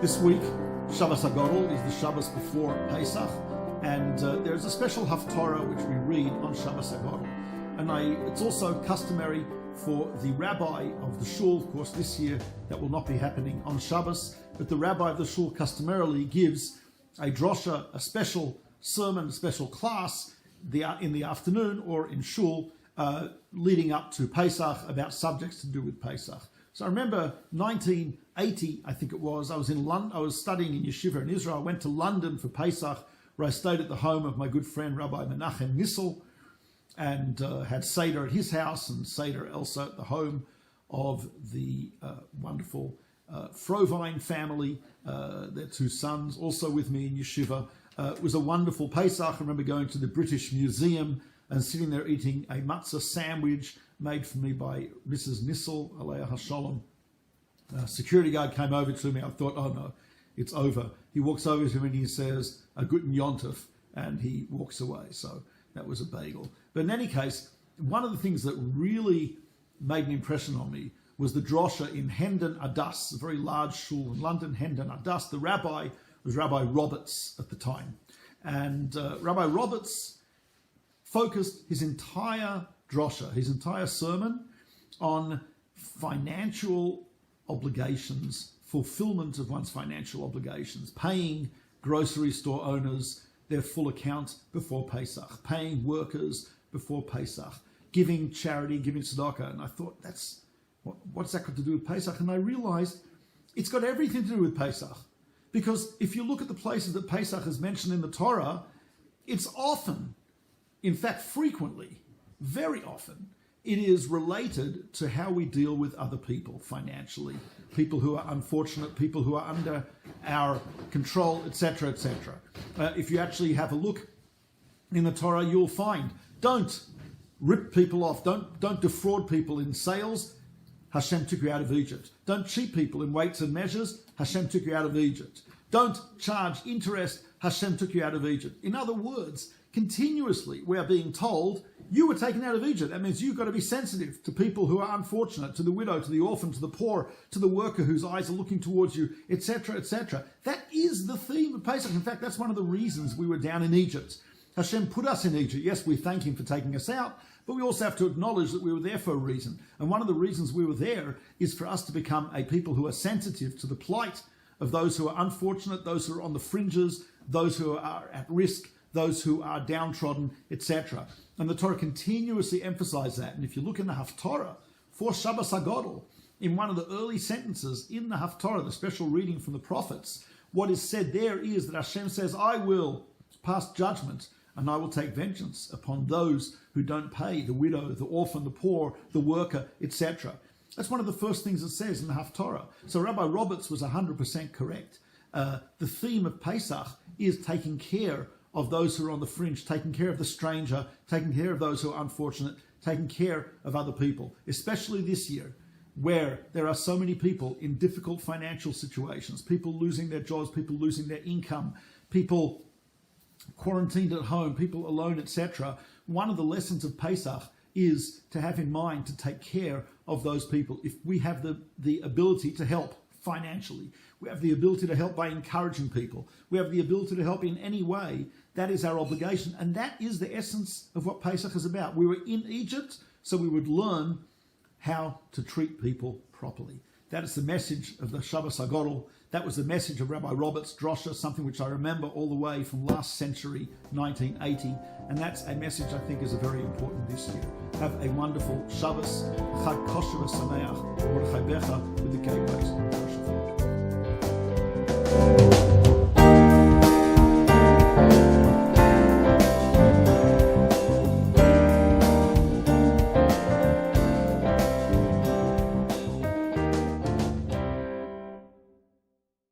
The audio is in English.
This week, Shabbos Hagadol is the Shabbos before Pesach, and there's a special Haftarah which we read on Shabbos Hagadol. And it's also customary for the rabbi of the shul. Of course, this year that will not be happening on Shabbos, but the rabbi of the shul customarily gives a drosha, a special sermon, a special class in the afternoon or in shul leading up to Pesach about subjects to do with Pesach. So I remember 1980, I think it was, I was in London, I was studying in yeshiva in Israel. I went to London for Pesach, where I stayed at the home of my good friend Rabbi Menachem Nissel, and had Seder at his house and Seder also at the home of the wonderful Frovine family, their two sons, also with me in yeshiva. It was a wonderful Pesach. I remember going to the British Museum and sitting there eating a matzah sandwich made for me by Mrs. Nissel, Aleha Hashalom. Security guard came over to me. I thought, oh no, it's over. He walks over to me and he says, a guten Yontef, and he walks away. So that was a bagel. But in any case, one of the things that really made an impression on me was the drosha in Hendon Adas, a very large shul in London, Hendon Adas. The rabbi was Rabbi Roberts at the time. And Rabbi Roberts focused his entire drosha, his entire sermon, on financial obligations, fulfillment of one's financial obligations, paying grocery store owners their full account before Pesach, paying workers before Pesach, giving charity, giving tzedakah. And I thought, what's that got to do with Pesach? And I realized it's got everything to do with Pesach. Because if you look at the places that Pesach is mentioned in the Torah, it's often, in fact frequently, very often, it is related to how we deal with other people financially, people who are unfortunate, people who are under our control, etc., etc. If you actually have a look in the Torah, you'll find, don't rip people off, don't defraud people in sales, Hashem took you out of Egypt. Don't cheat people in weights and measures, Hashem took you out of Egypt. Don't charge interest, Hashem took you out of Egypt. In other words, continuously we are being told, you were taken out of Egypt. That means you've got to be sensitive to people who are unfortunate, to the widow, to the orphan, to the poor, to the worker whose eyes are looking towards you, etc., etc. That is the theme of Pesach. In fact, that's one of the reasons we were down in Egypt. Hashem put us in Egypt. Yes, we thank him for taking us out, but we also have to acknowledge that we were there for a reason. And one of the reasons we were there is for us to become a people who are sensitive to the plight of those who are unfortunate, those who are on the fringes, those who are at risk, those who are downtrodden, etc. And the Torah continuously emphasizes that. And if you look in the Haftarah for Shabbos Hagadol, in one of the early sentences in the Haftarah, the special reading from the prophets, what is said there is that Hashem says, I will pass judgment and I will take vengeance upon those who don't pay, the widow, the orphan, the poor, the worker, etc. That's one of the first things it says in the Haftarah. So Rabbi Roberts was 100% correct. The theme of Pesach is taking care of those who are on the fringe, taking care of the stranger, taking care of those who are unfortunate, taking care of other people, especially this year, where there are so many people in difficult financial situations, people losing their jobs, people losing their income, people quarantined at home, people alone, etc. One of the lessons of Pesach is to have in mind to take care of those people. If we have the ability to help financially, we have the ability to help by encouraging people, we have the ability to help in any way, that is our obligation. And that is the essence of what Pesach is about. We were in Egypt, so we would learn how to treat people properly. That is the message of the Shabbos Hagadol. That was the message of Rabbi Roberts' drosha, something which I remember all the way from last century, 1980. And that's a message I think is very important this year. Have a wonderful Shabbos, Chag Kosher V'Sameach, Mordechai Becher with the gateways.